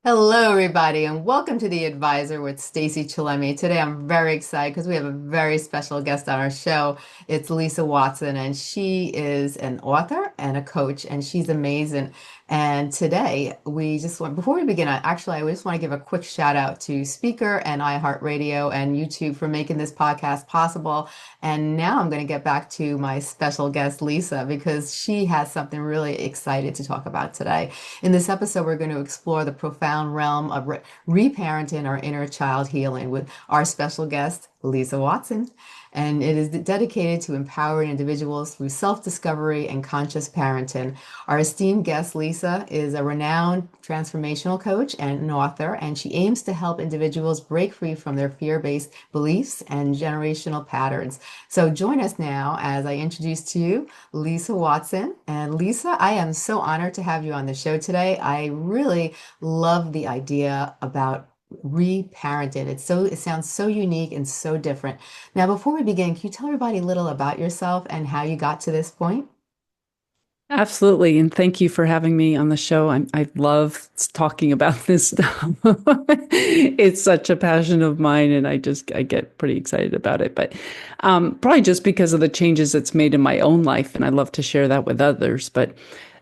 Hello, everybody, and welcome to The Advisor with Stacey Chillemi. Today, I'm very excited because we have a very special guest on our show. It's Lisa Watson, and she is an author and a coach, and she's amazing. And today, before we begin, I just want to give a quick shout out to Speaker and iHeartRadio and YouTube for making this podcast possible. And now I'm going to get back to my special guest, Lisa, because she has something really excited to talk about today. In this episode, we're going to explore the profound realm of reparenting our inner child healing with our special guest, Lisa Watson. And it is dedicated to empowering individuals through self-discovery and conscious parenting. Our esteemed guest, Lisa, is a renowned transformational coach and an author, and she aims to help individuals break free from their fear-based beliefs and generational patterns. So join us now as I introduce to you Lisa Watson. And Lisa, I am so honored to have you on the show today. I really love the idea about reparenting. It sounds so unique and so different. Now, before we begin, can you tell everybody a little about yourself and how you got to this point? Absolutely. And thank you for having me on the show. I love talking about this stuff. It's such a passion of mine, and I get pretty excited about it. But probably just because of the changes it's made in my own life, and I love to share that with others. But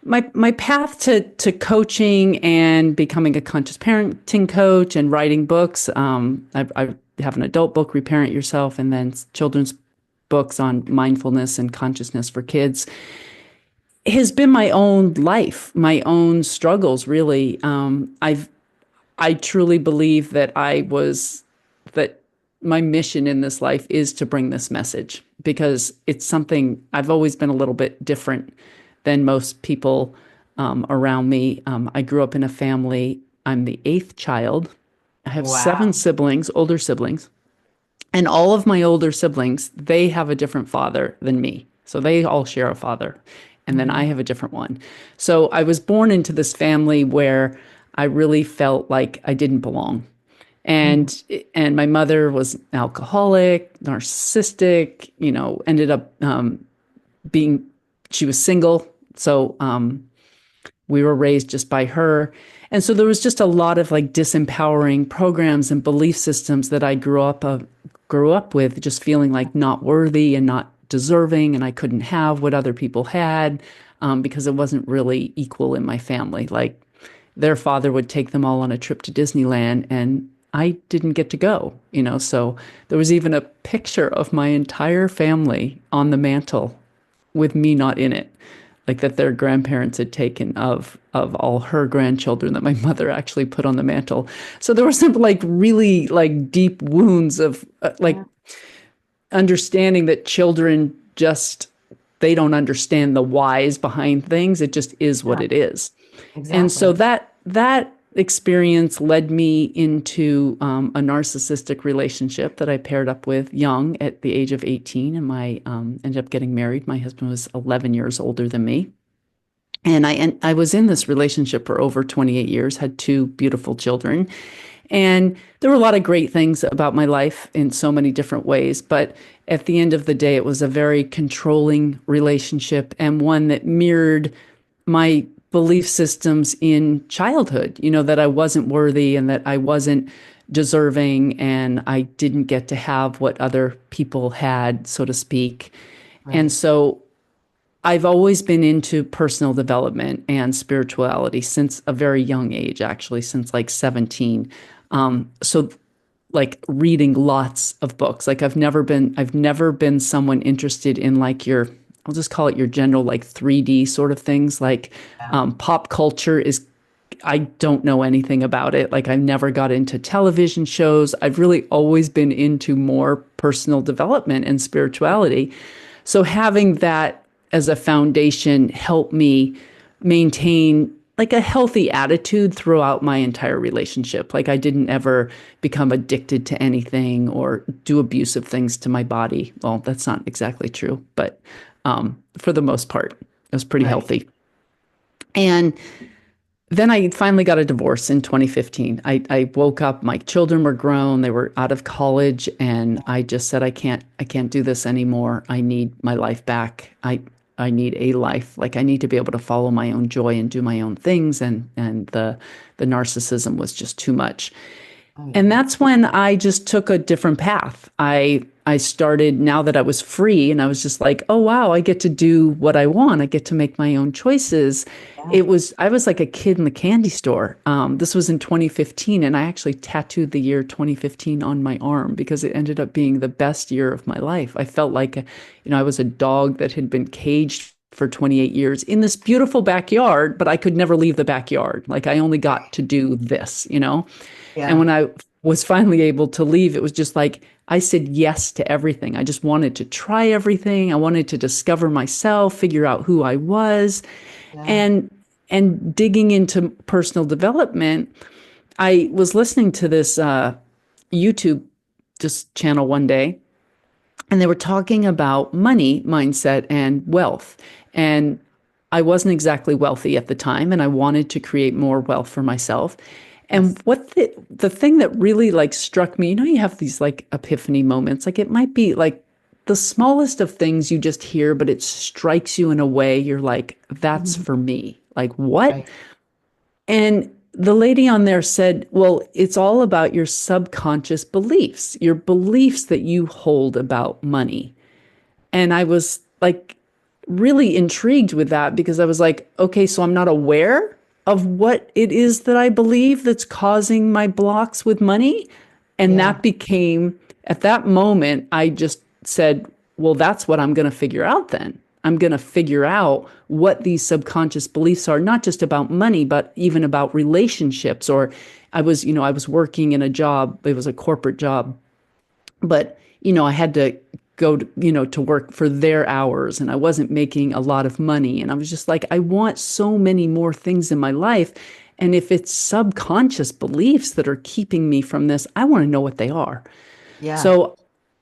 my path to coaching and becoming a conscious parenting coach and writing books, I have an adult book, Reparent Yourself, and then children's books on mindfulness and consciousness for kids has been my own life, my own struggles, really. I truly believe that my mission in this life is to bring this message because it's something I've always been a little bit different than most people around me. I grew up in a family. I'm the eighth child. I have seven Wow. siblings, older siblings, and all of my older siblings, they have a different father than me. So they all share a father. And then I Mhm. have a different one. So I was born into this family where I really felt like I didn't belong. Mhm. And my mother was alcoholic, narcissistic, ended up being, she was single. So we were raised just by her. And so there was just a lot of like disempowering programs and belief systems that I grew up with, just feeling like not worthy and not deserving, and I couldn't have what other people had because it wasn't really equal in my family. Like their father would take them all on a trip to Disneyland, and I didn't get to go. So there was even a picture of my entire family on the mantle with me not in it, like that their grandparents had taken of all her grandchildren that my mother actually put on the mantle. So there were some like really like deep wounds of like Yeah. understanding that children just they don't understand the whys behind things. It just is what Yeah, it is. And so exactly. that experience led me into a narcissistic relationship that I paired up with young at the age of 18, and my ended up getting married. My husband was 11 years older than me, and I was in this relationship for over 28 years, had two beautiful children, and there were a lot of great things about my life in so many different ways. But at the end of the day, it was a very controlling relationship and one that mirrored my belief systems in childhood, that I wasn't worthy and that I wasn't deserving and I didn't get to have what other people had, so to speak. And Right. so I've always been into personal development and spirituality since a very young age, actually, since like 17. So like reading lots of books. Like I've never been someone interested in like I'll just call it your general like 3D sort of things. Like Yeah. pop culture is, I don't know anything about it. Like I've never got into television shows. I've really always been into more personal development and spirituality. So having that as a foundation helped me maintain like a healthy attitude throughout my entire relationship. Like I didn't ever become addicted to anything or do abusive things to my body. Well, that's not exactly true, but for the most part, it was pretty Right. healthy. And then I finally got a divorce in 2015. I woke up, my children were grown, they were out of college, and I just said, I can't do this anymore. I need my life back. I need a life. Like I need to be able to follow my own joy and do my own things. And the narcissism was just too much. Oh, And yeah. that's when I just took a different path. I started, now that I was free, and I was just like, oh wow, I get to do what I want. I get to make my own choices. Yeah. I was like a kid in the candy store. This was in 2015, and I actually tattooed the year 2015 on my arm because it ended up being the best year of my life. I felt like, I was a dog that had been caged for 28 years in this beautiful backyard, but I could never leave the backyard. Like I only got to do this. And Yeah. when I was finally able to leave, it was just like I said yes to everything. I just wanted to try everything. I wanted to discover myself, figure out who I was, Yeah. and digging into personal development. I was listening to this YouTube just channel one day, and they were talking about money mindset and wealth. And I wasn't exactly wealthy at the time, and I wanted to create more wealth for myself. Yes. And what the thing that really like struck me, you have these like epiphany moments. Like it might be like the smallest of things you just hear, but it strikes you in a way you're like, that's Mhm. for me. Like what? Right. And the lady on there said, well, it's all about your subconscious beliefs, your beliefs that you hold about money. And I was like really intrigued with that because I was like, okay, so I'm not aware of what it is that I believe that's causing my blocks with money. And Yeah. that became, at that moment, I just said, well, that's what I'm going to figure out then. I'm going to figure out what these subconscious beliefs are, not just about money, but even about relationships. Or I was working in a job, it was a corporate job, but I had to go to work for their hours, and I wasn't making a lot of money, and I was just like, I want so many more things in my life, and if it's subconscious beliefs that are keeping me from this, I want to know what they are. Yeah. So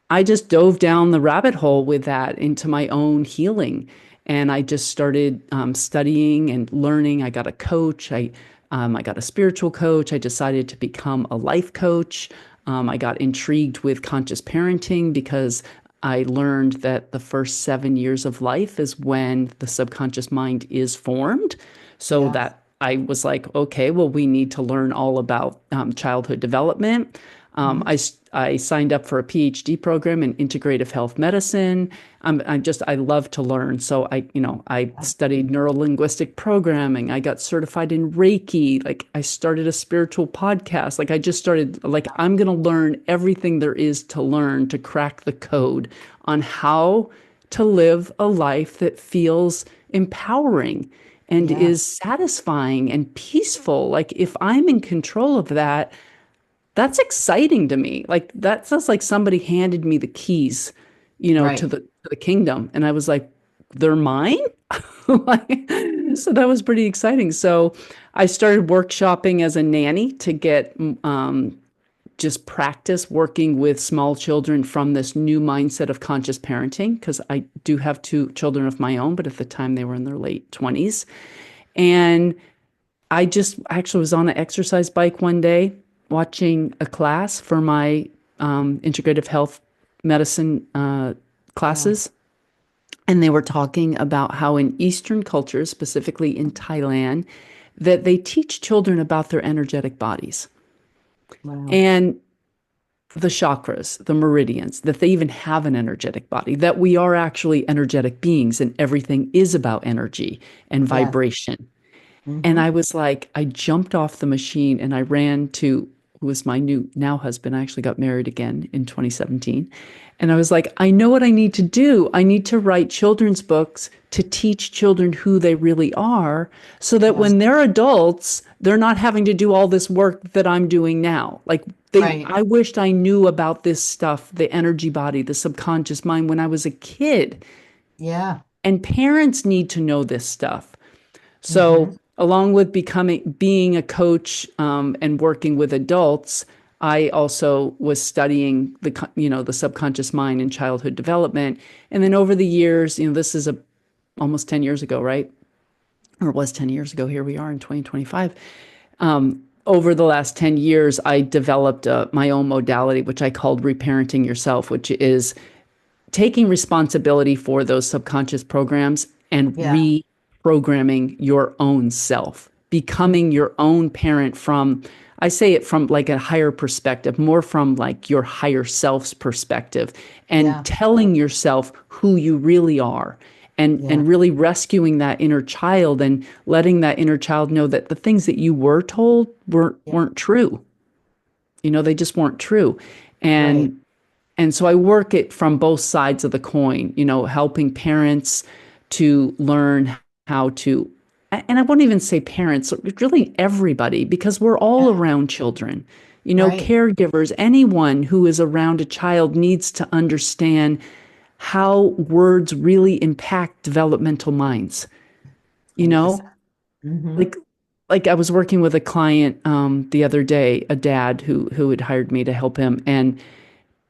I just dove down the rabbit hole with that into my own healing. And I just started studying and learning. I got a coach. I got a spiritual coach. I decided to become a life coach. I got intrigued with conscious parenting because I learned that the first 7 years of life is when the subconscious mind is formed. So Yes. that I was like, okay, well, we need to learn all about childhood development. Um, Mhm. I, I signed up for a PhD program in integrative health medicine. I love to learn. So I studied neurolinguistic programming. I got certified in Reiki. Like I started a spiritual podcast. Like I just started, like, I'm going to learn everything there is to learn to crack the code on how to live a life that feels empowering and Yeah. is satisfying and peaceful. Like if I'm in control of that, that's exciting to me. Like that sounds like somebody handed me the keys, Right. to the kingdom, and I was like, they're mine. Like, so that was pretty exciting. So I started workshopping as a nanny to get just practice working with small children from this new mindset of conscious parenting because I do have two children of my own, but at the time they were in their late 20s. And I just actually was on an exercise bike one day watching a class for my integrative health medicine Yeah. classes. And they were talking about how in Eastern cultures, specifically in Thailand, that they teach children about their energetic bodies Wow. and the chakras, the meridians, that they even have an energetic body, that we are actually energetic beings and everything is about energy and Yes. vibration. And Hmm. I was like, I jumped off the machine and I ran to who was my new now husband. I actually got married again in 2017. And I was like, I know what I need to do. I need to write children's books to teach children who they really are so that Yes. when they're adults, they're not having to do all this work that I'm doing now. Like Right. I wished I knew about this stuff, the energy body, the subconscious mind when I was a kid. Yeah. And parents need to know this stuff. So, Hmm. along with being a coach and working with adults, I also was studying the subconscious mind and childhood development. And then over the years, this is almost 10 years ago, right? Or it was 10 years ago. Here we are in 2025. Over the last 10 years, I developed my own modality, which I called Reparenting Yourself, which is taking responsibility for those subconscious programs and Yeah. reprogramming your own self, Mm. becoming your own parent from, I say it from like a higher perspective, more from like your higher self's perspective, and Yeah. telling yourself who you really are. Yeah. And really rescuing that inner child and letting that inner child know that the things that you were told Yeah. weren't true. They just weren't true. Right. And so I work it from both sides of the coin, helping parents to learn how to, and I won't even say parents, really everybody, because we're all Yeah. around children. Right. Caregivers, anyone who is around a child needs to understand how words really impact developmental minds. You know, 100%. Mm-hmm. like like I was working with a client the other day, a dad who had hired me to help him, and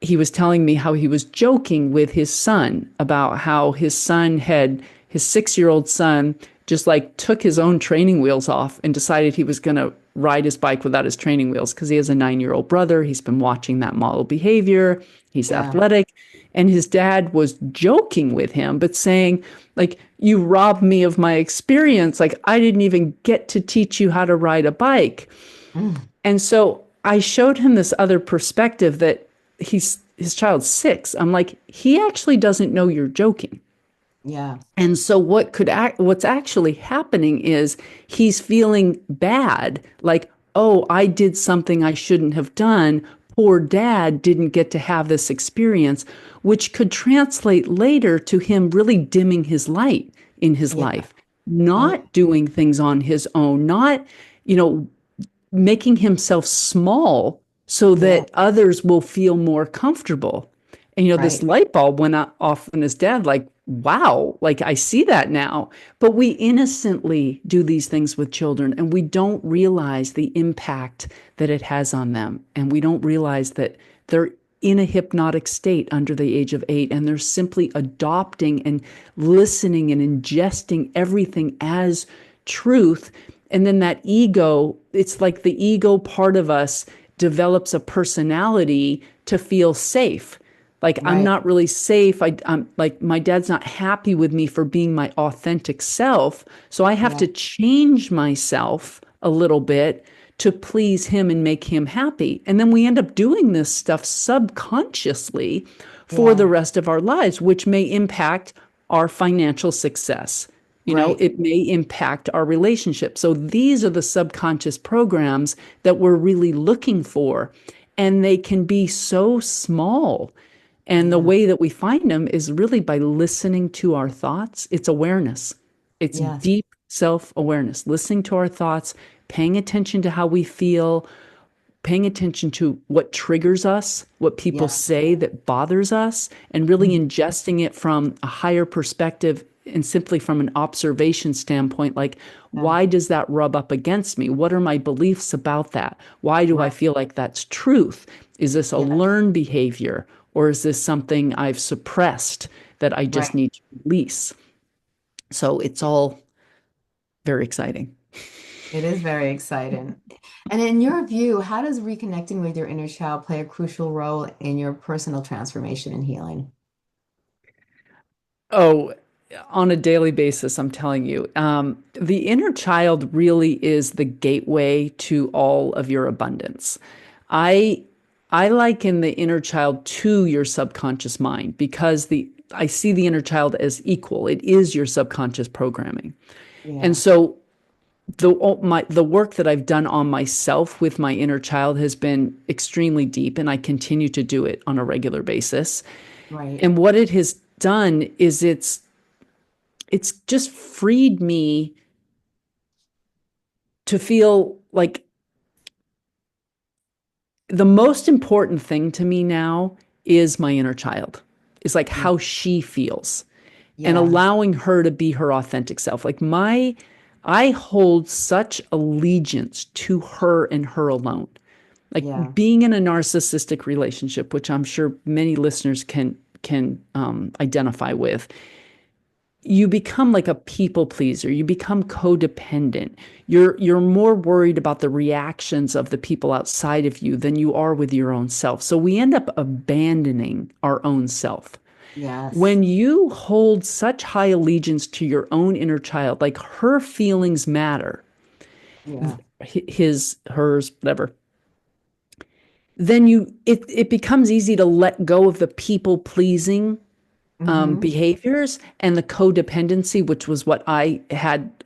he was telling me how he was joking with his son about how his 6-year-old son just like took his own training wheels off and decided he was going to ride his bike without his training wheels because he has a 9-year-old brother. He's been watching that model behavior. He's Yeah. athletic. And his dad was joking with him, but saying, like, you robbed me of my experience. Like, I didn't even get to teach you how to ride a bike. Mm. And so I showed him this other perspective that his child's 6. I'm like, he actually doesn't know you're joking. Yeah. And so what's actually happening is he's feeling bad, like, oh, I did something I shouldn't have done. Poor dad didn't get to have this experience, which could translate later to him really dimming his light in his Yeah. life, Oh, yeah. not doing things on his own, not, you know, making himself small so Yeah. that others will feel more comfortable. And this Right. light bulb went off in his dad, like, wow, like I see that now. But we innocently do these things with children and we don't realize the impact that it has on them. And we don't realize that they're in a hypnotic state under the age of 8 and they're simply adopting and listening and ingesting everything as truth. And then that ego, it's like the ego part of us develops a personality to feel safe. Like, I'm Right. not really safe. I'm like, my dad's not happy with me for being my authentic self. So I have Yeah. to change myself a little bit to please him and make him happy. And then we end up doing this stuff subconsciously for the Yeah. rest of our lives, which may impact our financial success. Right. It may impact our relationship. So these are the subconscious programs that we're really looking for. And they can be so small. And the Yeah. way that we find them is really by listening to our thoughts. It's awareness, it's Yes. deep self awareness, listening to our thoughts, paying attention to how we feel, paying attention to what triggers us, what people Yes. say that bothers us, and really Mm. ingesting it from a higher perspective and simply from an observation standpoint, like, Yeah. why does that rub up against me? What are my beliefs about that? Why do I Right. feel like that's truth? Is this a Yes. learned behavior or is this something I've suppressed that I just Right. need to release? So it's all very exciting. It is very exciting. And in your view, how does reconnecting with your inner child play a crucial role in your personal transformation and healing? Oh, on a daily basis, I'm telling you, the inner child really is the gateway to all of your abundance. I I liken the inner child to your subconscious mind because the I see the inner child as equal. It is your subconscious programming. And Yeah. so the work that I've done on myself with my inner child has been extremely deep, and I continue to do it on a regular basis. Right. And what it has done is it's just freed me to feel like the most important thing to me now is my inner child, is like Yeah. how she feels and Yes. allowing her to be her authentic self. I hold such allegiance to her and her alone. Like Yeah. being in a narcissistic relationship, which I'm sure many listeners can identify with, you become like a people pleaser. You become codependent. You're more worried about the reactions of the people outside of you than you are with your own self. So we end up abandoning our own self. Yes. When you hold such high allegiance to your own inner child, like her feelings matter, Yeah. his, hers, whatever, then it becomes easy to let go of the people pleasing Mm-hmm. behaviors and the codependency, which was what I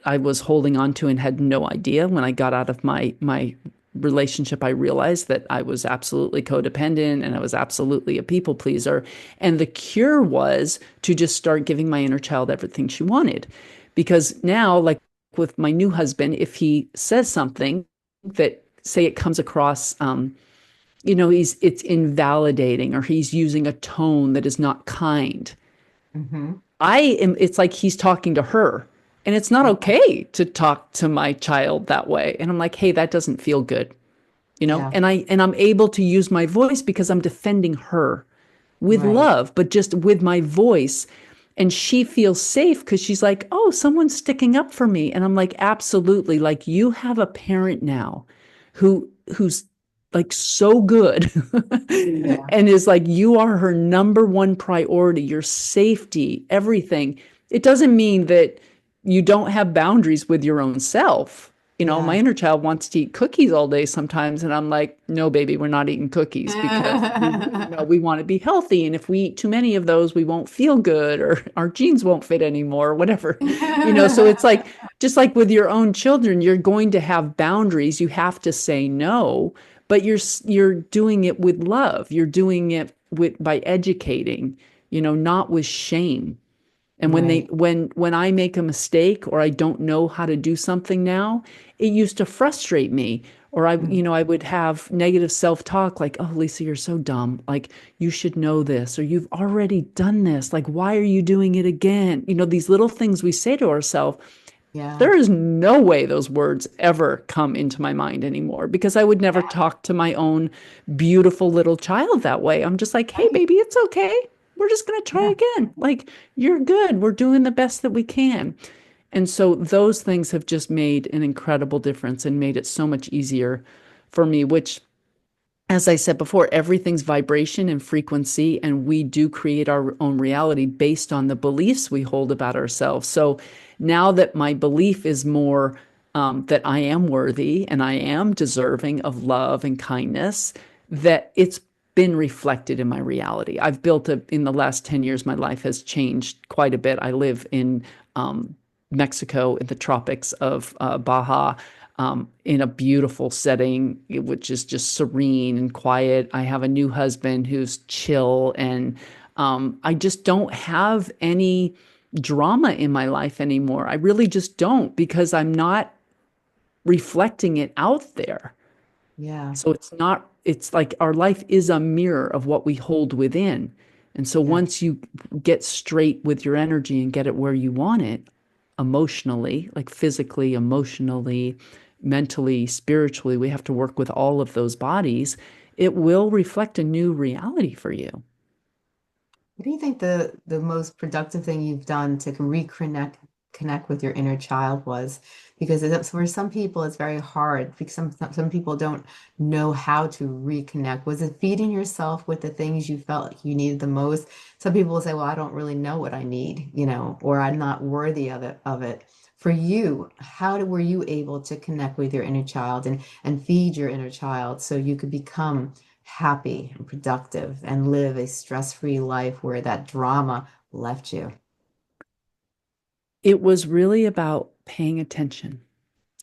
was holding on to and had no idea. When I got out of my relationship, I realized that I was absolutely codependent and I was absolutely a people pleaser. And the cure was to just start giving my inner child everything she wanted. Because now, like with my new husband, if he says something that, say, it comes across it's invalidating, or he's using a tone that is not kind, Mm-hmm. it's like he's talking to her. And it's not Yeah. okay to talk to my child that way. And I'm like, hey, that doesn't feel good, Yeah. and I'm able to use my voice because I'm defending her with Right. love, but just with my voice. And she feels safe because she's like, oh, someone's sticking up for me. And I'm like, absolutely. Like, you have a parent now who's like so good Yeah. and is like, you are her number one priority, your safety, everything. It doesn't mean that you don't have boundaries with your own self. My Yeah. inner child wants to eat cookies all day sometimes. And I'm like, no, baby, we're not eating cookies because we want to be healthy. And if we eat too many of those, we won't feel good, or our jeans won't fit anymore, or whatever. So it's like, just like with your own children, you're going to have boundaries. You have to say no, but you're doing it with love. You're doing it by educating, not with shame. And Right. when I make a mistake or I don't know how to do something now, it used to frustrate me. Or Mhm. I would have negative self-talk like, "Oh, Lisa, you're so dumb. Like, you should know this, or you've already done this. Like, why are you doing it again?" These little things we say to ourselves. Yeah. There is no way those words ever come into my mind anymore, because I would never talk to my own beautiful little child that way. I'm just like, hey, Right. baby, it's okay. We're just going to try Yeah. again. Like, you're good. We're doing the best that we can. And so those things have just made an incredible difference and made it so much easier for me, which, as I said before, everything's vibration and frequency, and we do create our own reality based on the beliefs we hold about ourselves. So now that my belief is more that I am worthy and I am deserving of love and kindness, that it's been reflected in my reality. In the last 10 years, my life has changed quite a bit. I live in Mexico, in the tropics of Baja, in a beautiful setting, which is just serene and quiet. I have a new husband who's chill, and I just don't have any drama in my life anymore. I really just don't, because I'm not reflecting it out there. Yeah. So it's like our life is a mirror of what we hold within. And so Yeah. once you get straight with your energy and get it where you want it, emotionally, like physically, emotionally, mentally, spiritually, we have to work with all of those bodies. It will reflect a new reality for you. What do you think the most productive thing you've done to connect with your inner child was? Because for some people it's very hard because some people don't know how to reconnect. Was it feeding yourself with the things you felt like you needed the most? Some people will say, "Well, I don't really know what I need, or I'm not worthy of it." For you, were you able to connect with your inner child and feed your inner child so you could become happy and productive and live a stress-free life where that drama left you? It was really about paying attention.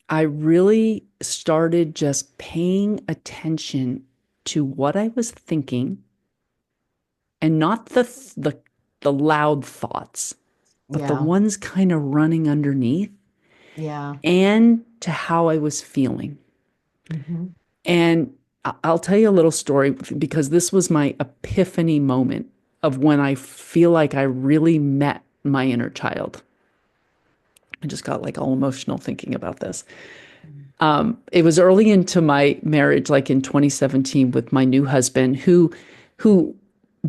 I really started just paying attention to what I was thinking, and not the loud thoughts, but the Yeah. ones kind of running underneath, Yeah. and to how I was feeling. Hmm. And I'll tell you a little story, because this was my epiphany moment of when I feel like I really met my inner child. I just got like all emotional thinking about this. It was early into my marriage, like in 2017, with my new husband, who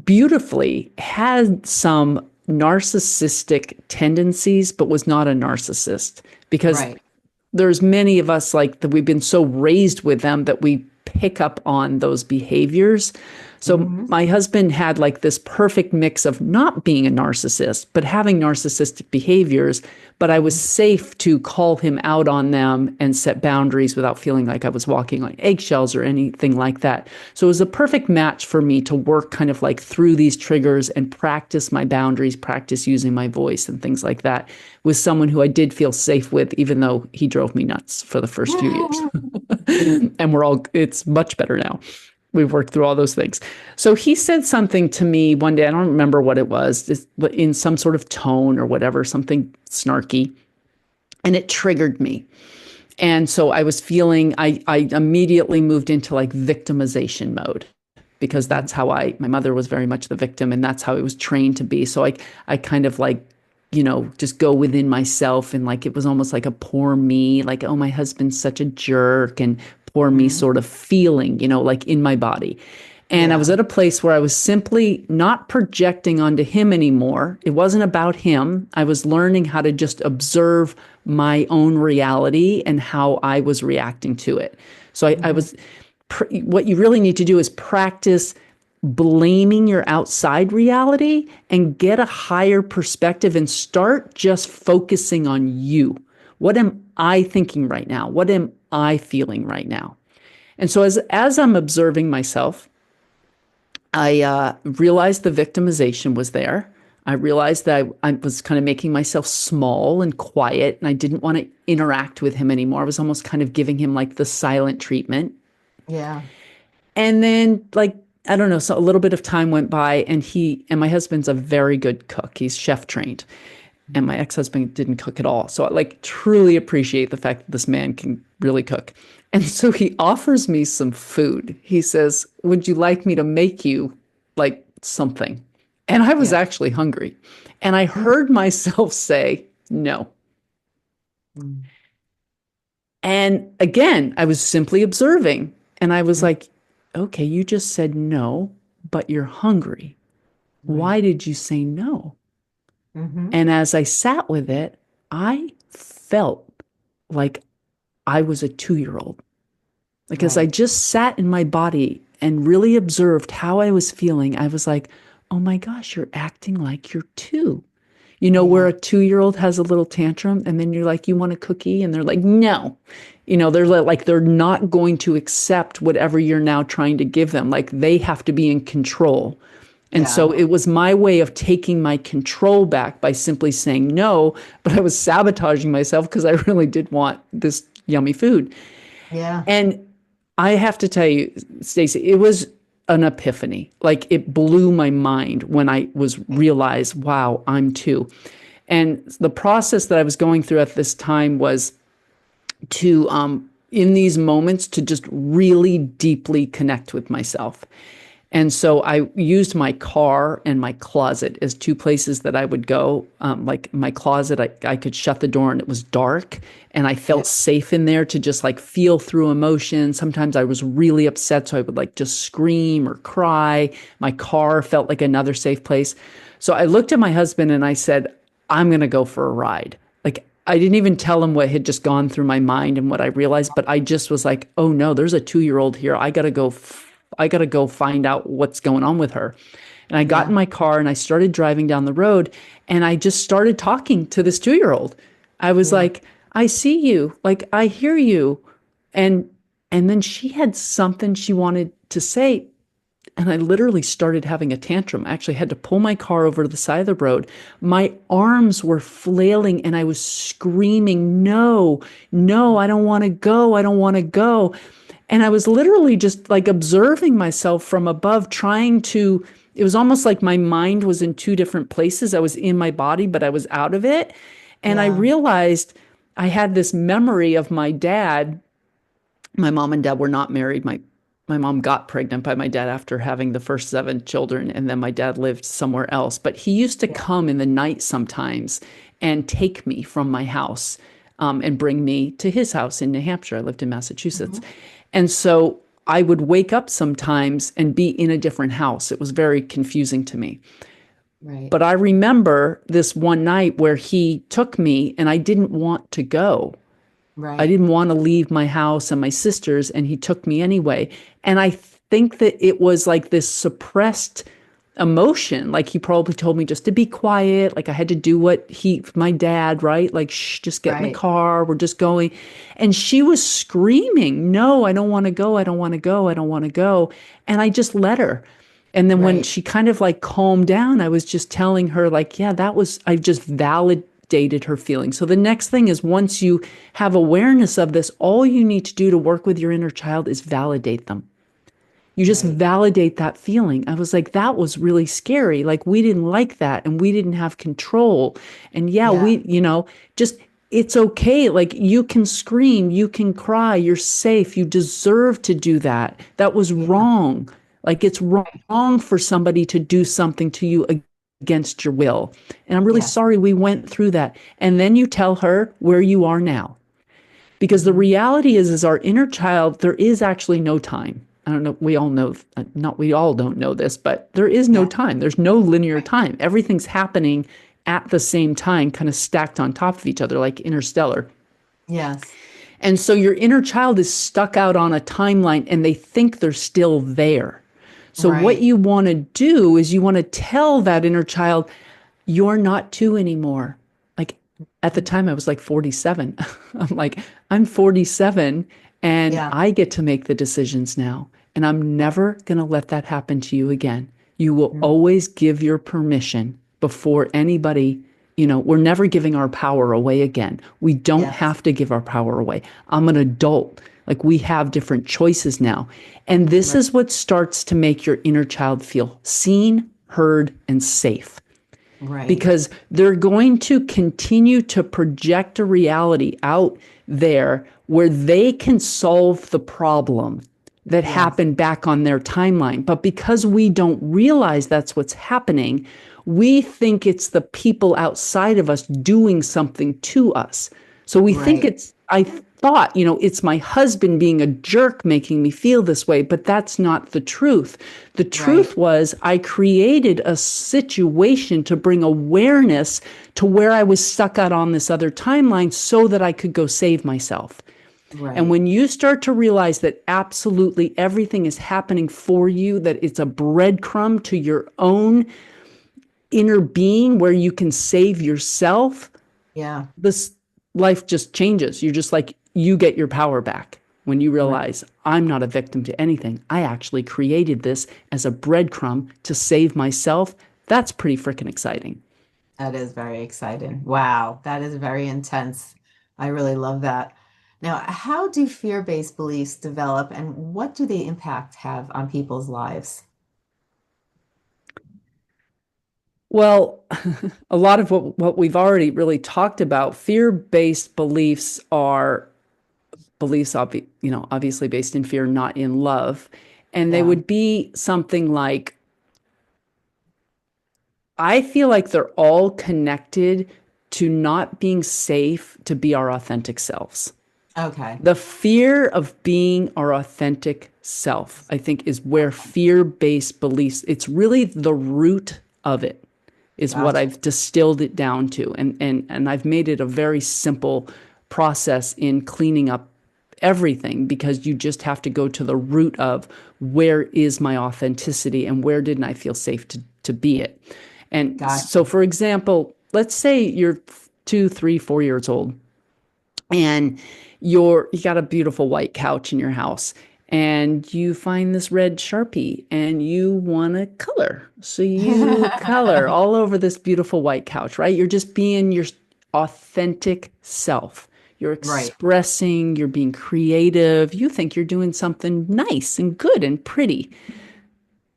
beautifully had some narcissistic tendencies, but was not a narcissist, because Right. there's many of us like that, we've been so raised with them that we pick up on those behaviors. So Mm-hmm. my husband had like this perfect mix of not being a narcissist, but having narcissistic behaviors. But I was safe to call him out on them and set boundaries without feeling like I was walking on eggshells or anything like that. So it was a perfect match for me to work kind of like through these triggers and practice my boundaries, practice using my voice and things like that with someone who I did feel safe with, even though he drove me nuts for the first few years. And it's much better now. We've worked through all those things. So he said something to me one day. I don't remember what it was, in some sort of tone or whatever, something snarky. And it triggered me. And so I was feeling, I immediately moved into like victimization mode because Mm-hmm. that's how my mother was very much the victim and that's how I was trained to be. So I kind of like, just go within myself and like it was almost like a poor me, like, oh, my husband's such a jerk and poor me Mm-hmm. sort of feeling, like in my body. And I was Yeah. at a place where I was simply not projecting onto him anymore. It wasn't about him. I was learning how to just observe my own reality and how I was reacting to it. So I Mm-hmm. was, what you really need to do is practice blaming your outside reality and get a higher perspective and start just focusing on you. What am I thinking right now? What am I feeling right now? And so as I'm observing myself, I realized the victimization was there. I realized that I was kind of making myself small and quiet, and I didn't want to interact with him anymore. I was almost kind of giving him like the silent treatment. Yeah. And then, like, I don't know, so a little bit of time went by, and my husband's a very good cook. He's chef trained, and my ex-husband didn't cook at all. So I like truly appreciate the fact that this man can really cook. And so he offers me some food. He says, "Would you like me to make you like something?" And I was Yeah. actually hungry. And I heard myself say, "No." Mm-hmm. And again, I was simply observing. And I was like, "Okay, you just said no, but you're hungry. Right. Why did you say no?" Mm-hmm. And as I sat with it, I felt like I was a 2 year old. Like, as I Right. just sat in my body and really observed how I was feeling, I was like, oh my gosh, you're acting like you're two. Where Yeah. a 2 year old has a little tantrum and then you're like, you want a cookie? And they're like, no. They're like, they're not going to accept whatever you're now trying to give them. Like, they have to be in control. And so Yeah. it was my way of taking my control back by simply saying no, but I was sabotaging myself because I really did want this yummy food. Yeah. And I have to tell you, Stacey, it was an epiphany. Like, it blew my mind when I was realized, wow, I'm two. And the process that I was going through at this time was to, in these moments, to just really deeply connect with myself. And so I used my car and my closet as two places that I would go. Like my closet, I could shut the door and it was dark, and I Yeah. felt safe in there to just like feel through emotion. Sometimes I was really upset, so I would like just scream or cry. My car felt like another safe place. So I looked at my husband and I said, I'm going to go for a ride. Like, I didn't even tell him what had just gone through my mind and what I realized, but I just was like, oh no, there's a 2 year old here. I got to go find out what's going on with her. And I got in Yeah. my car and I started driving down the road, and I just started talking to this 2 year old. I was Yeah. like, I see you. Like, I hear you. And, and then she had something she wanted to say. And I literally started having a tantrum. I actually had to pull my car over to the side of the road. My arms were flailing and I was screaming, no, no, I don't want to go. I don't want to go. And I was literally just like observing myself from above, it was almost like my mind was in two different places. I was in my body, but I was out of it. And I Yeah. realized I had this memory of my dad. My mom and dad were not married. My mom got pregnant by my dad after having the first seven children, and then my dad lived somewhere else. But he used to Yeah. come in the night sometimes and take me from my house, and bring me to his house in New Hampshire. I lived in Massachusetts. Mm-hmm. And so I would wake up sometimes and be in a different house. It was very confusing to me. Right. But I remember this one night where he took me and I didn't want to go. I Right. didn't want to leave my house and my sister's, and he took me anyway. And think that it was like this suppressed emotion. Like he probably told me just to be quiet. Like I had to do what my dad, right? Like, shh, just get in the Right. car. We're just going. And she was screaming, no, I don't want to go. I don't want to go. I don't want to go. And I just let her. And then when Right. she kind of like calmed down, I was just telling her, like, yeah, I just validated her feelings. So the next thing is once you have awareness of this, all you need to do to work with your inner child is validate them. You just Right. validate that feeling. I was like, that was really scary. Like, we didn't like that and we didn't have control. And yeah, Yeah. just it's okay. Like, you can scream, you can cry, you're safe. You deserve to do that. That was Yeah. wrong. Like, it's wrong for somebody to do something to you against your will. And I'm really Yes. sorry we went through that. And then you tell her where you are now. Because the Hmm. reality is our inner child, there is actually no time. I don't know, we all know, not we all don't know this, but there is no Yeah. time. There's no linear Right. time. Everything's happening at the same time, kind of stacked on top of each other, like interstellar. Yes. And so your inner child is stuck out on a timeline and they think they're still there. So, what Right. you want to do is you want to tell that inner child, you're not two anymore. Like at the Mhm. time, I was like 47. I'm like, I'm 47 and Yeah. I get to make the decisions now. And I'm Right. never going to let that happen to you again. You will Mm. always give your permission before anybody. We're never giving our power away again. We don't Yes. have to give our power away. I'm an adult. Like we have different choices now. And this Right. is what starts to make your inner child feel seen, heard, and safe Right. because they're going to continue to project a reality out there where they can solve the problem that Yes. happened back on their timeline. But because we don't realize that's what's happening, we think it's the people outside of us doing something to us. So we think Right. I thought, it's my husband being a jerk making me feel this way, but that's not the truth. The Right. truth was I created a situation to bring awareness to where I was stuck out on this other timeline so that I could go save myself. And Right. when you start to realize that absolutely everything is happening for you, that it's a breadcrumb to your own inner being where you can save yourself, Yeah. this life just changes. You're just like, you get your power back when you Right. realize I'm not a victim to anything. I actually created this as a breadcrumb to save myself. That's pretty freaking exciting. That is very exciting. Wow. That is very intense. I really love that. Now, how do fear-based beliefs develop and what do the impact have on people's lives? Well, a lot of what we've already really talked about, fear-based beliefs are beliefs, obviously based in fear, not in love. And they Yeah. would be something like, I feel like they're all connected to not being safe to be our authentic selves. Okay. The fear of being our authentic self, I think, is where Okay. fear-based beliefs, it's really the root of it, is what Gotcha. I've distilled it down to. And I've made it a very simple process in cleaning up everything because you just have to go to the root of where is my authenticity and where didn't I feel safe to be it. And so, Gotcha. for example, let's say you're 2, 3, 4 years old and you got a beautiful white couch in your house and you find this red Sharpie and you want to color. So you color all over this beautiful white couch, right? You're just being your authentic self. You're Right. expressing, you're being creative. You think you're doing something nice and good and pretty.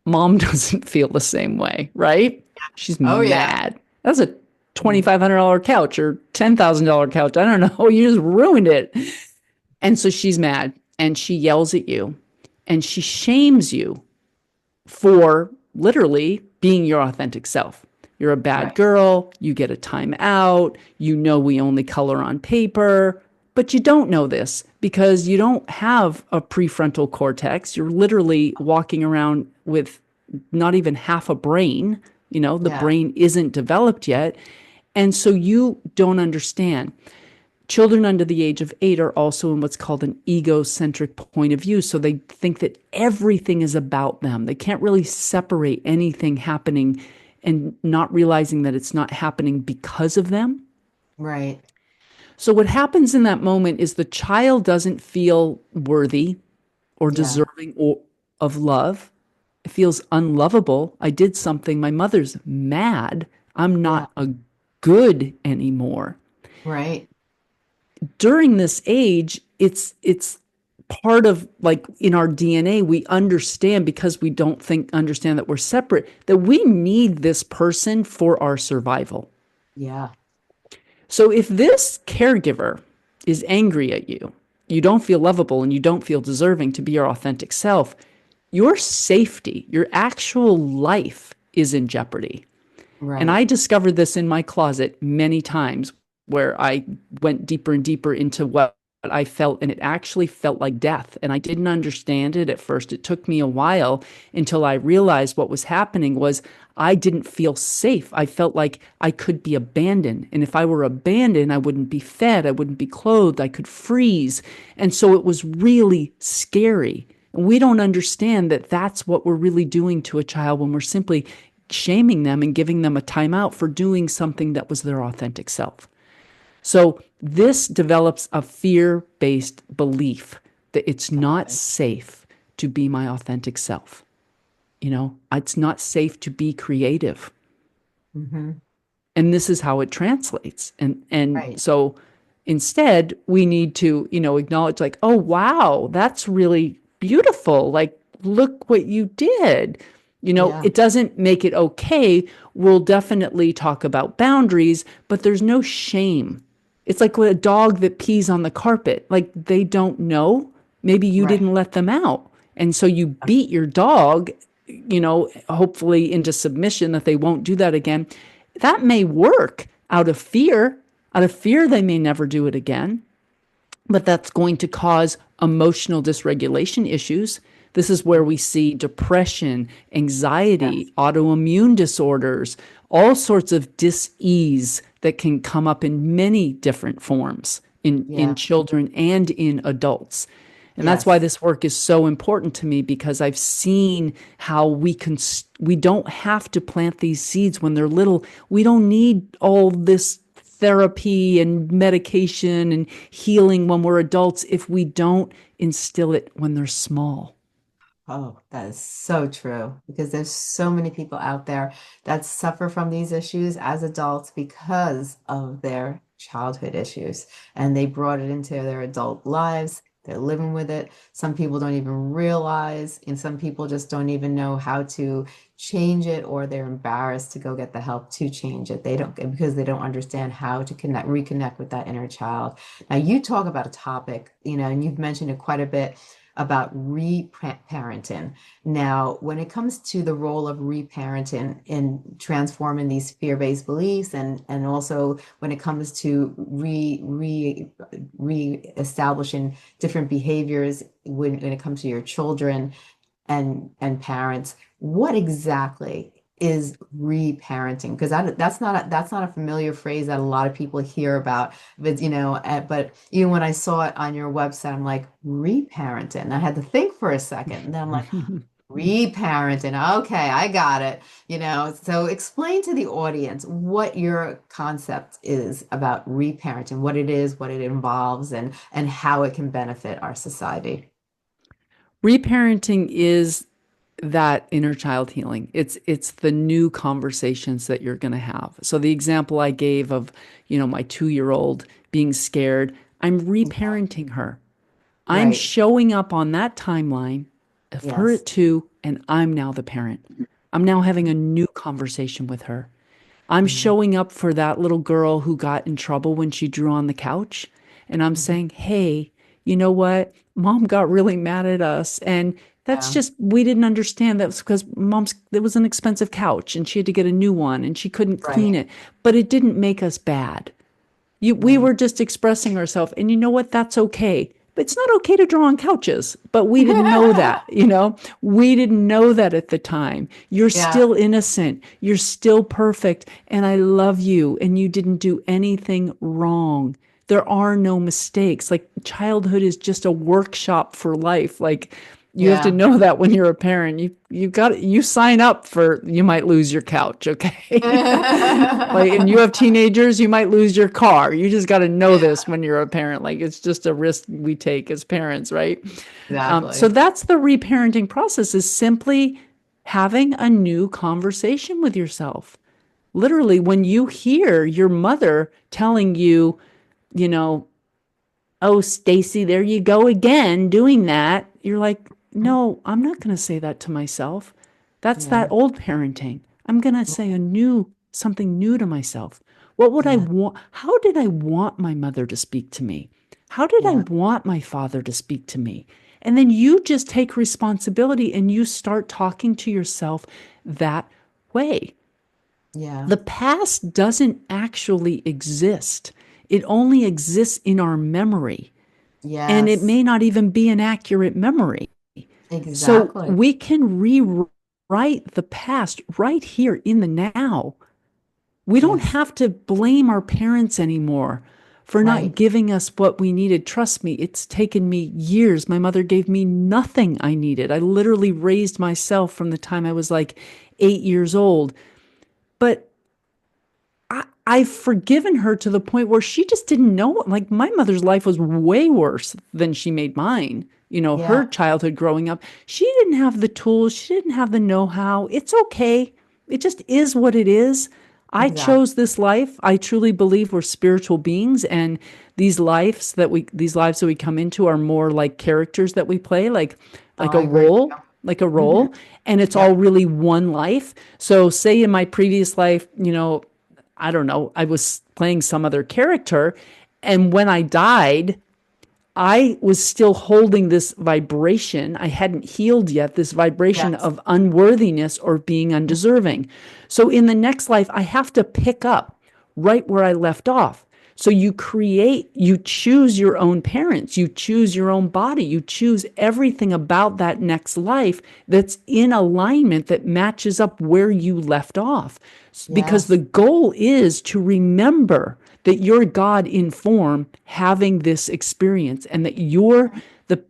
Mom doesn't feel the same way, right? She's Oh, yeah. mad. That's a Mhm. $2,500 couch or $10,000 couch. I don't know. You just ruined it. And so she's mad and she yells at you and she shames you for literally being your authentic self. You're a bad Right. girl. You get a timeout. You know we only color on paper. But you don't know this because you don't have a prefrontal cortex. You're literally walking around with not even half a brain. The Yeah. brain isn't developed yet. And so you don't understand. Children under the age of 8 are also in what's called an egocentric point of view. So they think that everything is about them. They can't really separate anything happening and not realizing that it's not happening because of them. Right. So what happens in that moment is the child doesn't feel worthy or Yeah. deserving of love. It feels unlovable. I did something. My mother's mad. I'm Yeah. not a good anymore. Right. During this age, it's part of, like, in our DNA, we understand, because we don't understand that we're separate, that we need this person for our survival. Yeah. So if this caregiver is angry at you, you don't feel lovable and you don't feel deserving to be your authentic self, your safety, your actual life is in jeopardy. And Right. I discovered this in my closet many times, where I went deeper and deeper into what I felt, and it actually felt like death. And I didn't understand it at first. It took me a while until I realized what was happening was I didn't feel safe. I felt like I could be abandoned. And if I were abandoned, I wouldn't be fed, I wouldn't be clothed, I could freeze. And so it was really scary. And we don't understand that that's what we're really doing to a child when we're simply shaming them and giving them a timeout for doing something that was their authentic self. So this develops a fear-based belief that it's not Okay. safe to be my authentic self. It's not safe to be creative. Mm-hmm. And this is how it translates. And Right. so instead, we need to, acknowledge, like, oh wow, that's really beautiful. Like, look what you did. Yeah. It doesn't make it okay. We'll definitely talk about boundaries, but there's no shame. It's like with a dog that pees on the carpet. Like, they don't know. Maybe you Right. didn't let them out. And so you beat your dog, hopefully into submission that they won't do that again. That may work out of fear. Out of fear, they may never do it again, but that's going to cause emotional dysregulation issues. This is where we see depression, Yes. anxiety, autoimmune disorders, all sorts of dis-ease that can come up in many different forms in Yeah. children and in adults. And that's why Yes. this work is so important to me, because I've seen how we don't have to plant these seeds when they're little. We don't need all this therapy and medication and healing when we're adults if we don't instill it when they're small. Oh, that is so true because there's so many people out there that suffer from these issues as adults because of their childhood issues, and they brought it into their adult lives. They're living with it. Some people don't even realize, and some people just don't even know how to change it, or they're embarrassed to go get the help to change it. They don't, because they don't understand how to reconnect with that inner child. Now, you talk about a topic, and you've mentioned it quite a bit about reparenting. Now, when it comes to the role of reparenting in transforming these fear-based beliefs, and also when it comes to re-establishing different behaviors when it comes to your children and parents, what exactly is reparenting? Because that's not a familiar phrase that a lot of people hear about. But but even when I saw it on your website, I'm like, reparenting. I had to think for a second, and then I'm like, reparenting. Okay, I got it. So explain to the audience what your concept is about reparenting, what it is, what it involves, and how it can benefit our society. Reparenting is that inner child healing. It's the new conversations that you're going to have. So the example I gave of, my 2-year-old being scared, I'm Yeah. reparenting her. I'm Right. showing up on that timeline of her Yes. at 2, and I'm now the parent. I'm now having a new conversation with her. I'm Mhm. showing up for that little girl who got in trouble when she drew on the couch. And I'm Mhm. saying, hey, you know what? Mom got really mad at us. And that's Yeah. just, we didn't understand that was because it was an expensive couch and she had to get a new one and she couldn't clean Right. it. But it didn't make us bad. We Right. were just expressing ourselves. And you know what? That's okay. But it's not okay to draw on couches. But we didn't know that, We didn't know that at the time. You're Yeah. still innocent. You're still perfect. And I love you. And you didn't do anything wrong. There are no mistakes. Like childhood is just a workshop for life. Like you have to Yeah. know that when you're a parent, you got you sign up for you might lose your couch, okay? Like and you have teenagers, you might lose your car. You just got to know Yeah, this when you're a parent. Like it's just a risk we take as parents, right? So exactly. that's the reparenting process is simply having a new conversation with yourself. Literally, when you hear your mother telling you, you know, oh, Stacey, there you go again doing that. You're like, no, I'm not going to say that to myself. That's that Yeah, old parenting. I'm going to say something new to myself. What would I yeah, want? How did I want my mother to speak to me? How did I yeah, want my father to speak to me? And then you just take responsibility and you start talking to yourself that way. yeah. The past doesn't actually exist. It only exists in our memory. And it Yes, may not even be an accurate memory. So exactly. we can rewrite the past right here in the now. We don't Yes, have to blame our parents anymore for not right. giving us what we needed. Trust me, it's taken me years. My mother gave me nothing I needed. I literally raised myself from the time I was like 8 years old. But I've forgiven her to the point where she just didn't know. Like my mother's life was way worse than she made mine. You know, Yeah, her childhood growing up, she didn't have the tools, she didn't have the know how. It's okay. It just is what it is. I exactly. chose this life. I truly believe we're spiritual beings and these lives that we come into are more like characters that we play, Oh, like I agree. like a Hmm. role, and it's all Yep. really one life. So say in my previous life, I don't know, I was playing some other character. And when I died, I was still holding this vibration. I hadn't healed yet, this vibration Yes. of unworthiness or being undeserving. So in the next life, I have to pick up right where I left off. So you choose your own parents, you choose your own body, you choose everything about that next life that's in alignment that matches up where you left off. Because the Yes. goal is to remember that you're God in form having this experience and that the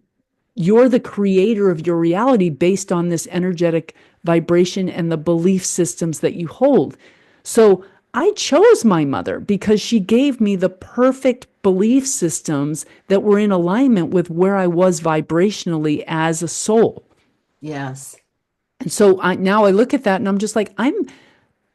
you're the creator of your reality based on this energetic vibration and the belief systems that you hold. So I chose my mother because she gave me the perfect belief systems that were in alignment with where I was vibrationally as a soul. Yes. And so now I look at that and I'm just like,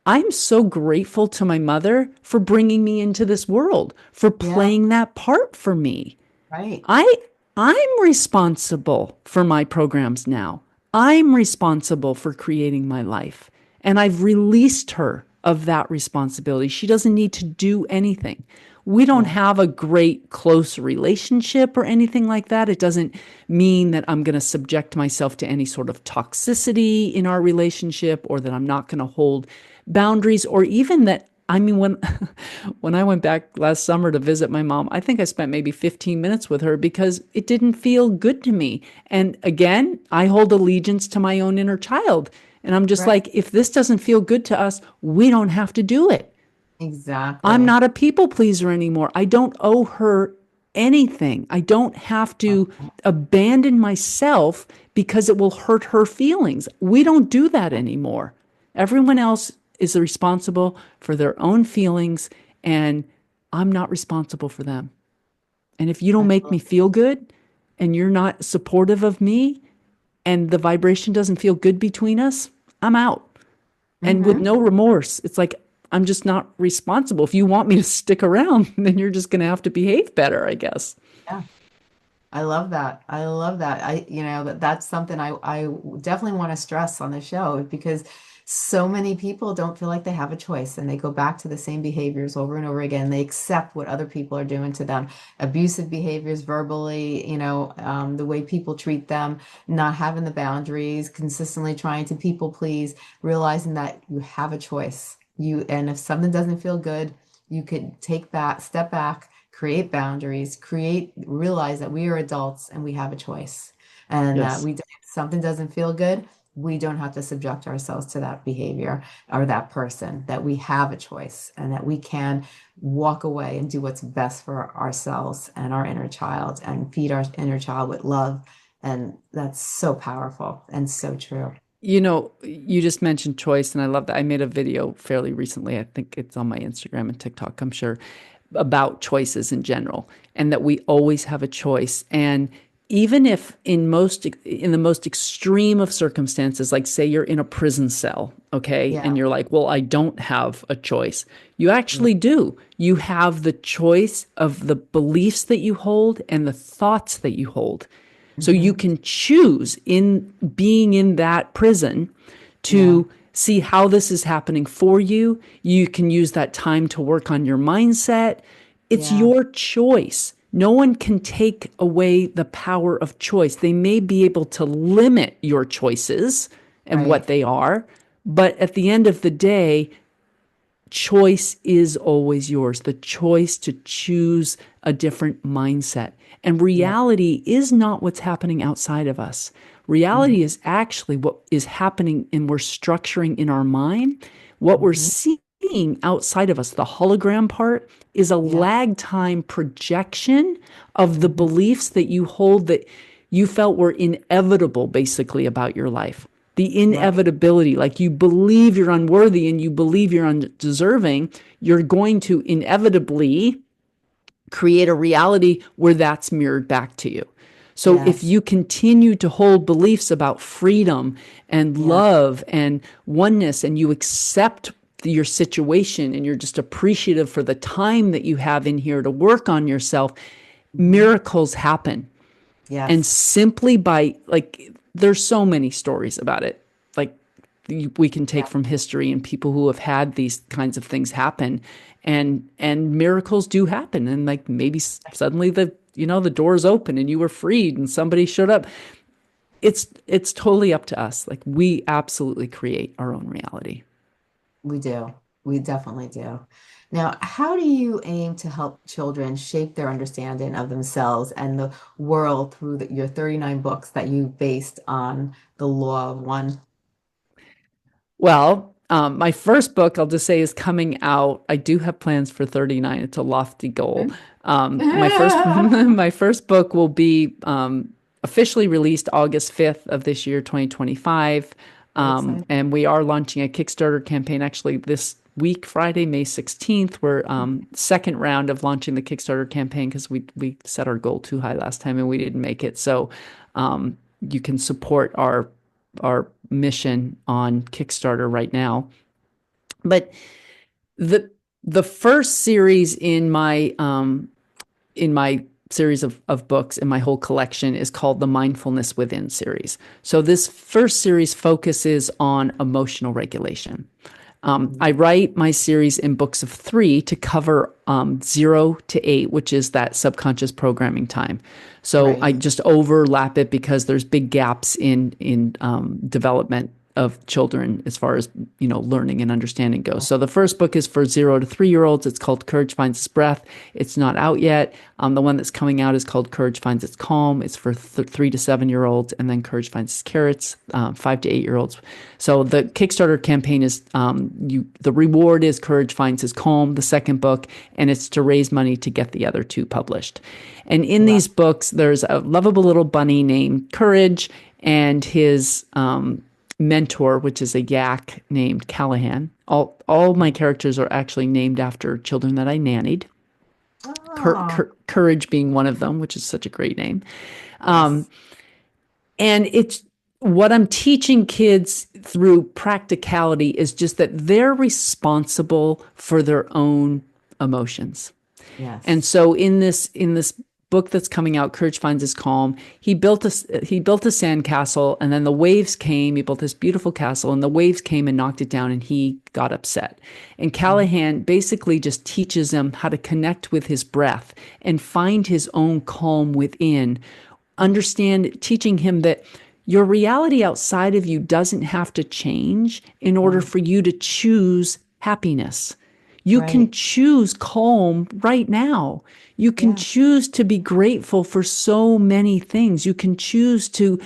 I'm so grateful to my mother for bringing me into this world, for Yeah. playing that part for me. Right. I I'm responsible for my programs now. I'm responsible for creating my life. And I've released her of that responsibility. She doesn't need to do anything. We don't Yeah. have a great close relationship or anything like that. It doesn't mean that I'm going to subject myself to any sort of toxicity in our relationship or that I'm not going to hold boundaries or even that when when I went back last summer to visit my mom, I think I spent maybe 15 minutes with her because it didn't feel good to me. And again, I hold allegiance to my own inner child. And I'm just Right. like, if this doesn't feel good to us, we don't have to do it. I'm Exactly. not a people pleaser anymore. I don't owe her anything. I don't have to abandon myself because it will hurt her feelings. We don't do that anymore. Everyone else is responsible for their own feelings, and I'm not responsible for them. And if you don't I make me love feel good and you're not supportive of me and the vibration doesn't feel good between us, I'm out it. and with Hmm. no remorse. It's like, I'm just not responsible. If you want me to stick around, then you're just going to have to behave better, I guess. Yeah. I love that. I love that. That's something I definitely want to stress on the show because so many people don't feel like they have a choice and they go back to the same behaviors over and over again. They accept what other people are doing to them, abusive behaviors verbally, the way people treat them, not having the boundaries, consistently trying to people please, realizing that you have a choice. And if something doesn't feel good, you could step back, create boundaries, realize that we are adults and we have a choice. And Yes. if something doesn't feel good, we don't have to subject ourselves to that behavior or that person, that we have a choice and that we can walk away and do what's best for ourselves and our inner child and feed our inner child with love. And that's so powerful and so true. You just mentioned choice, and I love that. I made a video fairly recently. I think it's on my Instagram and TikTok, I'm sure, about choices in general, and that we always have a choice. And even if in the most extreme of circumstances, like say you're in a prison cell, okay, and Yeah. you're like, well, I don't have a choice. You Yeah. actually do. You have the choice of the beliefs that you hold and the thoughts that you hold. So you Hmm. can choose in being in that prison Yeah. to see how this is happening for you. You can use that time to work on your mindset. It's Yeah. your choice. No one can take away the power of choice. They may be able to limit your choices and what Right. they are, but at the end of the day, choice is always yours. The choice to choose a different mindset. And Yeah. reality is not what's happening outside of us. Reality Hmm. is actually what is happening and we're structuring in our mind. What we're Hmm. seeing outside of us, the hologram part, is a Yeah. lag time projection of the Hmm. beliefs that you hold that you felt were inevitable basically about your life. The Right. inevitability, like you believe you're unworthy and you believe you're undeserving, you're going to inevitably create a reality where that's mirrored back to you. So if Yes. you continue to hold beliefs about freedom and Yeah. love and oneness, and you accept your situation and you're just appreciative for the time that you have in here to work on yourself, Hmm. miracles happen. And Yes. simply by, like, there's so many stories about it. Like, we can take Yeah. from history and people who have had these kinds of things happen, and miracles do happen. And like maybe suddenly the doors open and you were freed and somebody showed up. It's totally up to us. Like, we absolutely create our own reality. We do. We definitely do. Now, how do you aim to help children shape their understanding of themselves and the world through your 39 books that you based on the law of one? Well, my first book, I'll just say, is coming out. I do have plans for 39. It's a lofty goal. Mhm. My first my first book will be officially released August 5th of this year, 2025. So excited. And we are launching a Kickstarter campaign actually this week, Friday, May 16th. We're second round of launching the Kickstarter campaign because we set our goal too high last time and we didn't make it. So you can support our mission on Kickstarter right now. But the the first series in my series of books in my whole collection is called the Mindfulness Within series. So this first series focuses on emotional regulation. I write my series in books of three to cover 0 to 8, which is that subconscious programming time. So I Right. just overlap it because there's big gaps in development of children as far as learning and understanding goes. So the first book is for 0 to 3 year olds. It's called Courage Finds Its Breath. It's not out yet. The one that's coming out is called Courage Finds Its Calm. It's for 3 to 7 year olds, and then Courage Finds Its Carrots, 5 to 8 year olds. So the Kickstarter campaign is the reward is Courage Finds His Calm, the second book, and it's to raise money to get the other two published. And in Wow. these books, there's a lovable little bunny named Courage and his mentor, which is a yak named Callahan. All my characters are actually named after children that I nannied. Oh, Courage being one of them, which is such a great name. yes. And it's what I'm teaching kids through practicality is just that they're responsible for their own emotions. And Yes. so in this book that's coming out, Courage Finds His Calm, he built a sand castle, and then the waves came. He built this beautiful castle, and the waves came and knocked it down, and he got upset. And Mhm. Callahan basically just teaches him how to connect with his breath and find his own calm within. Understand, teaching him that your reality outside of you doesn't have to change in order Right. for you to choose happiness. You can Right. choose calm right now. You can Yeah. choose to be grateful for so many things. You can choose to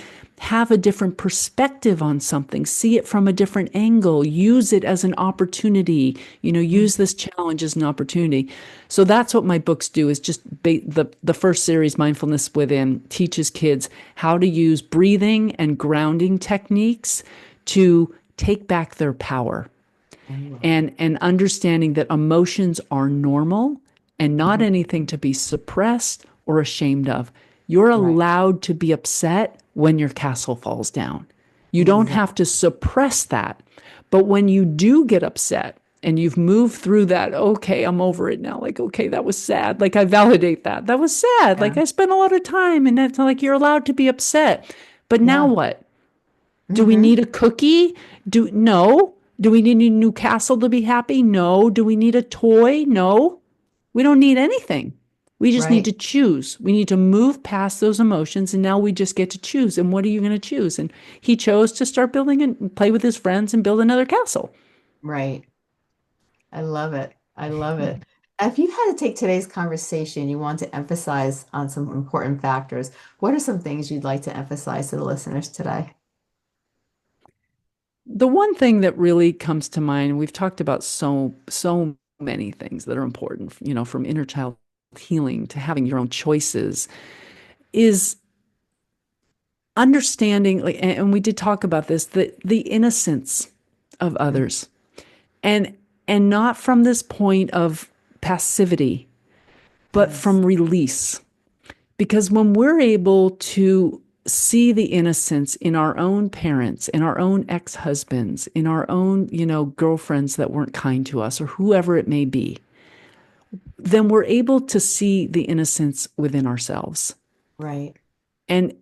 have a different perspective on something, see it from a different angle, use it as an opportunity, Mhm. use this challenge as an opportunity. So that's what my books do is just the first series, Mindfulness Within, teaches kids how to use breathing and grounding techniques to take back their power Oh, and understanding that emotions are normal and not mhm. anything to be suppressed or ashamed of. You're Right. allowed to be upset when your castle falls down. You don't have Exactly. to suppress that. But when you do get upset and you've moved through that, okay, I'm over it now. Like, okay, that was sad. Like, I validate that. That was sad. Yeah. Like, I spent a lot of time, and that's like you're allowed to be upset. But now Yeah. what? Do we Hmm. need a cookie? No. Do we need a new castle to be happy? No. Do we need a toy? No. We don't need anything. We just need to Right. choose. We need to move past those emotions, and now we just get to choose. And what are you going to choose? And he chose to start building and play with his friends and build another castle. Right. I love it. I love it. If you had to take today's conversation, you want to emphasize on some important factors, what are some things you'd like to emphasize to the listeners today? The one thing that really comes to mind, we've talked about so many things that are important, from inner child healing to having your own choices, is understanding, like, and we did talk about this, the innocence of Mm. others, and not from this point of passivity, but Yes. from release. Because when we're able to see the innocence in our own parents, in our own ex-husbands, in our own, girlfriends that weren't kind to us, or whoever it may be, then we're able to see the innocence within ourselves. Right. And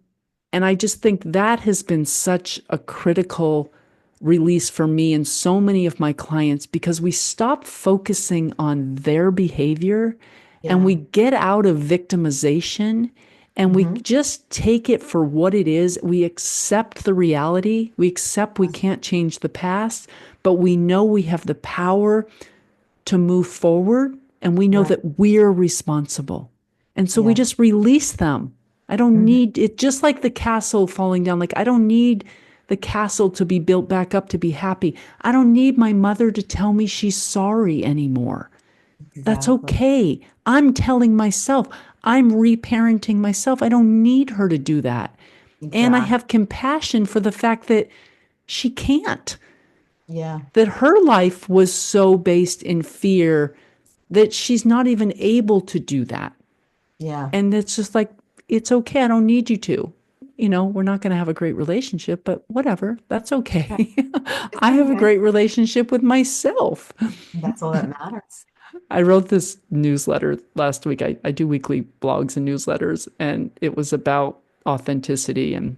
I just think that has been such a critical release for me and so many of my clients, because we stop focusing on their behavior and Yeah. we get out of victimization and we Hmm. just take it for what it is. We accept the reality. We accept we can't change the past, but we know we have the power to move forward, and we know Right. that we're responsible. And so we Yeah. just release them. I don't Hmm. need it, just like the castle falling down. Like, I don't need the castle to be built back up to be happy. I don't need my mother to tell me she's sorry anymore. That's Exactly. okay. I'm telling myself, I'm reparenting myself. I don't need her to do that. And I Exactly. have compassion for the fact that she can't, Yeah. that her life was so based in fear that she's not even able to do that. Yeah. And it's just like, it's okay. I don't need you to. We're not going to have a great relationship, but whatever. That's Right. okay. It's I have a okay. great relationship with myself. That's all that matters. I wrote this newsletter last week. I do weekly blogs and newsletters, and it was about authenticity and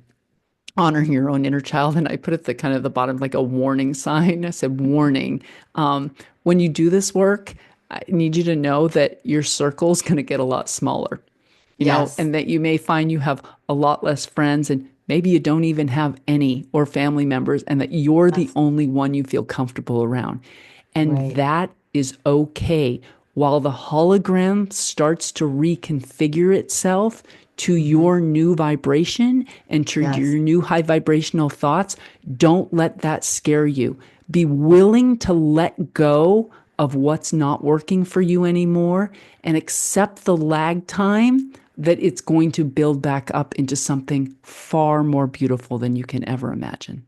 honoring your own inner child. And I put at the kind of the bottom like a warning sign. I said, warning. When you do this work, I need you to know that your circle is going to get a lot smaller, Yes. and that you may find you have a lot less friends, and maybe you don't even have any or family members, and that you're the That's only one you feel comfortable around. And right. that is okay. While the hologram starts to reconfigure itself to Hmm. your new vibration and to Yes. your new high vibrational thoughts, don't let that scare you. Be willing to let go of what's not working for you anymore and accept the lag time that it's going to build back up into something far more beautiful than you can ever imagine.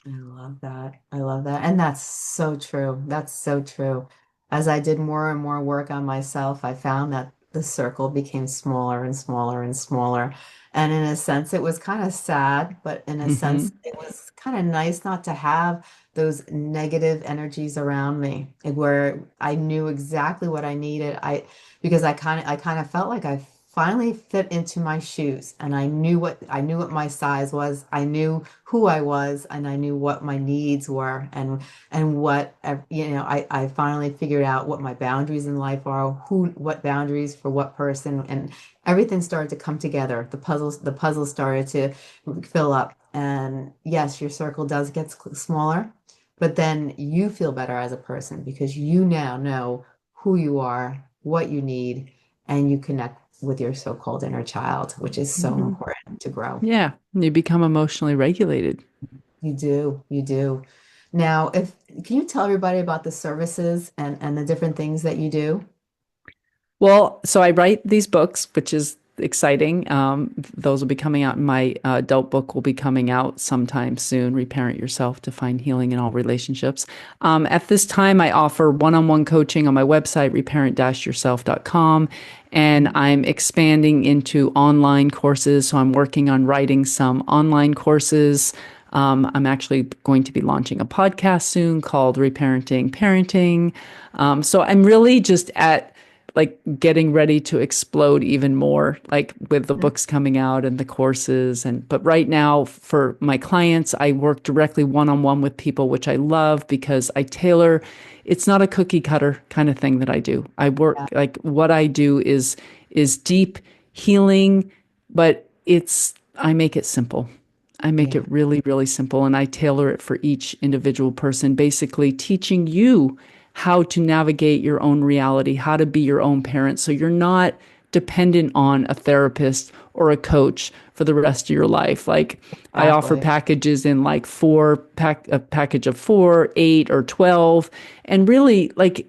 I love that. I love that. And that's so true. That's so true. As I did more and more work on myself, I found that the circle became smaller and smaller and smaller. And in a sense, it was kind of sad, but in a Mm-hmm. sense, it was kind of nice not to have those negative energies around me, like where I knew exactly what I needed. Because I kind of felt like I finally fit into my shoes and I knew what my size was. I knew who I was and I knew what my needs were and I finally figured out what my boundaries in life are, what boundaries for what person, and everything started to come together. The puzzle started to fill up. And yes, your circle does get smaller, but then you feel better as a person because you now know who you are, what you need, and you connect with your so-called inner child, which is so Mhm. important to grow. Yeah, you become emotionally regulated. You do, you do. Now, if can you tell everybody about the services and the different things that you do? Well, so I write these books, which is exciting. Those will be coming out. My adult book will be coming out sometime soon. Reparent Yourself to Find Healing in All Relationships. At this time, I offer one-on-one coaching on my website, reparent-yourself.com. And I'm expanding into online courses. So I'm working on writing some online courses. I'm actually going to be launching a podcast soon called Reparenting Parenting. So I'm really just at like getting ready to explode even more, like with the Mhm. books coming out and the courses. And but right now for my clients, I work directly one-on-one with people, which I love because I tailor. It's not a cookie cutter kind of thing that I do. I work Yeah, like what I do is deep healing, but it's I make it simple. I make yeah, it really, really simple and I tailor it for each individual person, basically teaching you how to navigate your own reality, how to be your own parent. So you're not dependent on a therapist or a coach for the rest of your life. Like I offer exactly. packages in like a package of 4, 8, or 12. And really, like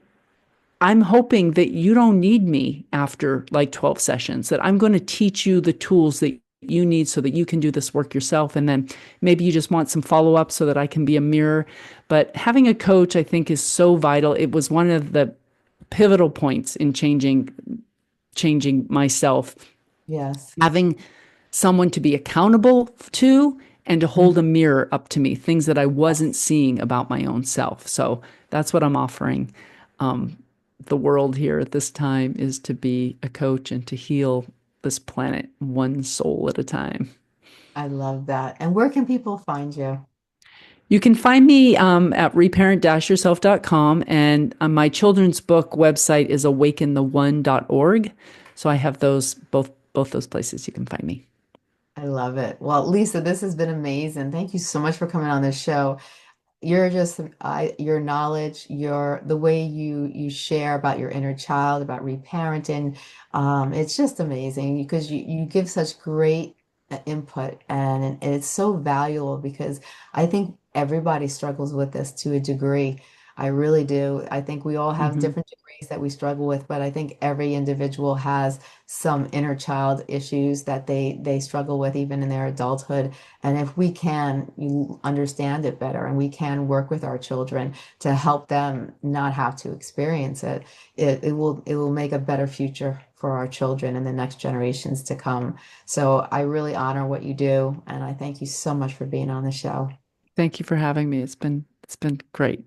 I'm hoping that you don't need me after like 12 sessions, that I'm going to teach you the tools that you need so that you can do this work yourself. And then maybe you just want some follow up so that I can be a mirror. But having a coach, I think, is so vital. It was one of the pivotal points in changing myself, Yes. having someone to be accountable to and to hold a Mhm. mirror up to me, things that I wasn't Yes. seeing about my own self. So that's what I'm offering. Um, the world here at this time is to be a coach and to heal this planet one soul at a time. I love that. And where can people find you? You can find me at reparent-yourself.com, and my children's book website is awakentheone.org. So I have those both those places you can find me. I love it. Well, Lisa, this has been amazing. Thank you so much for coming on this show. You're just your knowledge, your the way you share about your inner child, about reparenting, it's just amazing because you give such great input and it's so valuable because I think everybody struggles with this to a degree. I really do. I think we all have Hmm. different degrees that we struggle with, but I think every individual has some inner child issues that they struggle with even in their adulthood. And if we can you understand it better and we can work with our children to help them not have to experience it, it will make a better future for our children and the next generations to come. So I really honor what you do, and I thank you so much for being on the show. Thank you for having me. It's been great.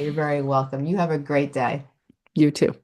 You're very welcome. You have a great day. You too.